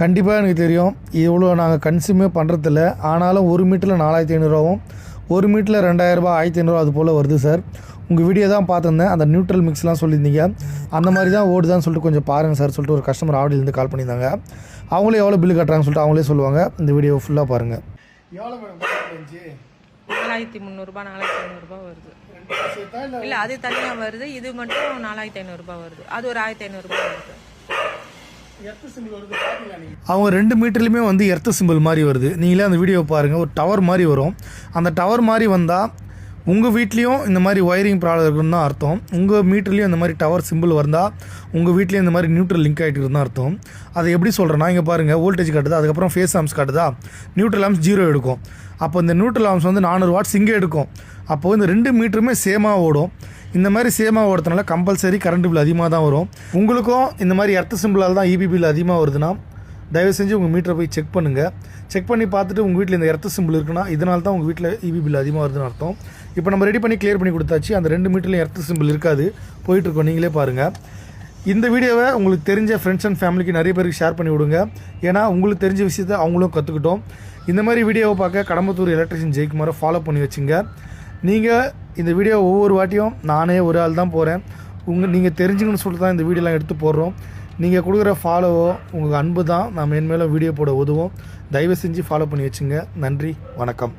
கண்டிப்பாக எனக்கு தெரியும் இவ்வளோ நாங்கள் கன்சியூமே பண்ணுறதில்ல. ஆனாலும் ஒரு மீட்டரில் 4500 ஒரு மீட்டரில் 2000 1500 அது போல் வருது சார். உங்கள் வீடியோ தான் பார்த்துருந்தேன், அந்த நியூட்ரல் மிக்ஸ்லாம் சொல்லியிருந்தீங்க, அந்த மாதிரி தான் ஓடுதான்னு சொல்லிட்டு கொஞ்சம் பாருங்கள் சார் சொல்லிட்டு ஒரு கஸ்டமர் ஆவடியிலேருந்து கால் பண்ணியிருந்தாங்க. அவங்களே எவ்வளோ பில்லு கட்டுறாங்கன்னு சொல்லிட்டு அவங்களே சொல்லுவாங்க. இந்த வீடியோ ஃபுல்லாக பாருங்கள். எவ்வளோ மேடம் 4300 4500 வருது. இல்லை அது தனியாக வருது, இது மட்டும் 4500 வருது, அது ஒரு 1500 வருது. அவங்க 2 மீட்டர்லையுமே வந்து எர்த் சிம்பிள் மாதிரி வருது. நீங்களே அந்த வீடியோ பாருங்கள், ஒரு டவர் மாதிரி வரும். அந்த டவர் மாதிரி வந்தால் உங்கள் வீட்லேயும் இந்த மாதிரி ஒயரிங் ப்ராப்ளம் இருக்குன்னு தான் அர்த்தம். உங்கள் மீட்டர்லேயும் இந்த மாதிரி டவர் சிம்பிள் வந்தால் உங்கள் வீட்லேயும் இந்த மாதிரி நியூட்ரல் லிங்க் ஆகிட்டு தான் அர்த்தம். அதை எப்படி சொல்கிறேன்னா, இங்கே பாருங்கள் வோல்டேஜ் காட்டுதா, அதுக்கப்புறம் ஃபேஸ் ஆம்ஸ் காட்டுதா, நியூட்ரல் ஆம்ஸ் 0 எடுக்கும். அப்போ இந்த நியூட்ரல் ஆம்ஸ் வந்து 400 வாட்ஸ் இங்கே எடுக்கும். அப்போது இந்த 2 மீட்டருமே சேமாக ஓடும். இந்த மாதிரி சேமாக ஓடுறதுனால கம்பல்சரி கரண்ட் பில் அதிகமாக தான் வரும். உங்களுக்கும் இந்த மாதிரி எர்த் சிம்பிளால் தான் இபி பில் அதிகமாக வருதுன்னா தயவு செஞ்சு உங்கள் மீட்டரை போய் செக் பண்ணுங்கள். செக் பண்ணி பார்த்துட்டு உங்கள் வீட்டில் இந்த எர்த் சிம்பிள் இருக்குன்னா இதனால தான் உங்கள் வீட்டில் இபி பில் அதிகமாக வருதுன்னு அர்த்தம். இப்போ நம்ம ரெடி பண்ணி கிளியர் பண்ணி கொடுத்தாச்சு. அந்த 2 மீட்டர்லையும் எர்த் சிம்பிள் இருக்காது, போயிட்டுருக்கோம். நீங்களே பாருங்கள். இந்த வீடியோவை உங்களுக்கு தெரிஞ்ச ஃப்ரெண்ட்ஸ் அண்ட் ஃபேமிலிக்கு நிறைய பேருக்கு ஷேர் பண்ணி விடுங்க. ஏன்னா உங்களுக்கு தெரிஞ்ச விஷயத்தை அவங்களும் கற்றுக்கிட்டோம். இந்த மாதிரி வீடியோவை பார்க்க கடம்பத்தூர் எலக்ட்ரிஷியன் ஜெயக்குமாரை ஃபாலோ பண்ணி வச்சுங்க. நீங்கள் இந்த வீடியோ ஒவ்வொரு வாட்டியும் நானே ஒரு ஆள் தான் போகிறேன், நீங்கள் தெரிஞ்சுங்கன்னு சொல்லிட்டு தான் இந்த வீடியோலாம் எடுத்து போடுறோம். நீங்கள் கொடுக்குற ஃபாலோவோ உங்களுக்கு அன்பு தான் நான் மேன்மேலும் வீடியோ போட உதவும். தயவு செஞ்சு ஃபாலோ பண்ணி வச்சுங்க. நன்றி, வணக்கம்.